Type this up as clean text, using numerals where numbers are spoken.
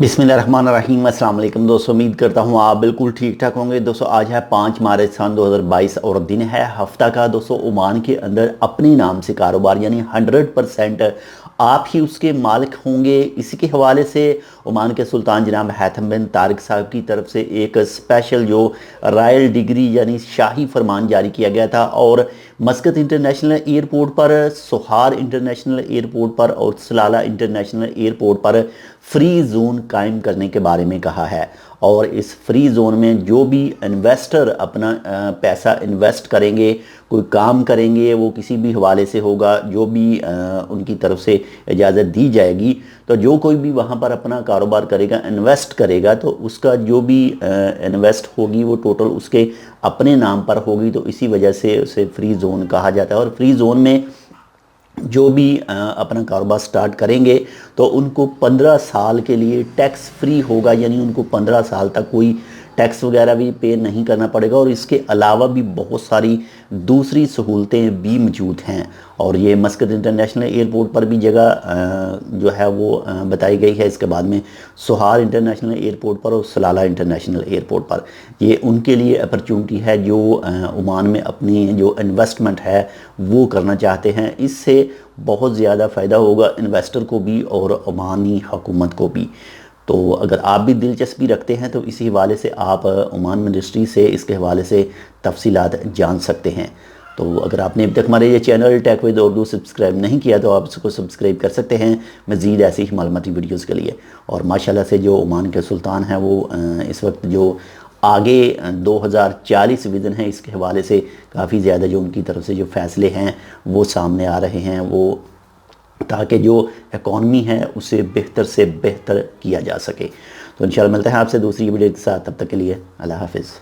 बिस्मिल्लाहिर्रहमानिर्रहीम। अस्सलाम वालेकुम दोस्तों, उम्मीद करता हूँ आप बिल्कुल ठीक ठाक होंगे। दोस्तों आज है 5 मार्च सन 2022 और दिन है हफ्ता का। दोस्तों ओमान के अंदर अपने नाम से कारोबार यानी 100% आप ही उसके मालिक होंगे। इसी के हवाले से ओमान के सुल्तान जनाब हैथम बिन तारिक साहब की तरफ से एक स्पेशल जो रॉयल डिग्री यानी शाही फरमान जारी किया गया था और मस्कत इंटरनेशनल एयरपोर्ट पर, सोहार इंटरनेशनल एयरपोर्ट पर और सलाला इंटरनेशनल एयरपोर्ट पर फ्री जोन कायम करने के बारे में कहा है। और इस फ्री जोन में जो भी इन्वेस्टर अपना पैसा इन्वेस्ट करेंगे, कोई काम करेंगे, वो किसी भी हवाले से होगा, जो भी उनकी तरफ से इजाज़त दी जाएगी, तो जो कोई भी वहाँ पर अपना कारोबार करेगा, इन्वेस्ट करेगा, तो उसका जो भी इन्वेस्ट होगी वो टोटल उसके अपने नाम पर होगी। तो इसी वजह से उसे फ्री जोन कहा जाता है। और फ्री जोन में जो भी अपना कारोबार स्टार्ट करेंगे तो उनको 15 साल के लिए टैक्स फ्री होगा, यानी उनको 15 साल तक कोई टैक्स वगैरह भी पे नहीं करना पड़ेगा। और इसके अलावा भी बहुत सारी दूसरी सहूलतें भी मौजूद हैं। और ये मस्कत इंटरनेशनल एयरपोर्ट पर भी जगह जो है वो बताई गई है। इसके बाद में सोहार इंटरनेशनल एयरपोर्ट पर और सलाला इंटरनेशनल एयरपोर्ट पर ये उनके लिए अपॉर्चुनिटी है जो ओमान में अपनी जो इन्वेस्टमेंट है वो करना चाहते हैं। इससे बहुत ज़्यादा फ़ायदा होगा इन्वेस्टर को भी और ओमानी हुकूमत को भी। तो अगर आप भी दिलचस्पी रखते हैं तो इसी हवाले से आप ओमान मिनिस्ट्री से इसके हवाले से तफसीलात जान सकते हैं। तो अगर आपने अभी तक हमारे ये channel tech with Urdu subscribe नहीं किया तो आप इसको सब्सक्राइब कर सकते हैं मज़ीद ऐसी ही मालूमाती वीडियोज़ के लिए। और माशाल्लाह से जो ओमान के सुल्तान हैं वो इस वक्त जो आगे 2040 विज़न है, इसके हवाले से काफ़ी ज़्यादा जो उनकी तरफ से जो फ़ैसले हैं वो सामने आ रहे हैं, वो ताकि जो इकॉनमी है उसे बेहतर से बेहतर किया जा सके। तो इंशाल्लाह मिलते हैं आपसे दूसरी वीडियो के साथ। तब तक के लिए अल्लाह हाफ़िज़।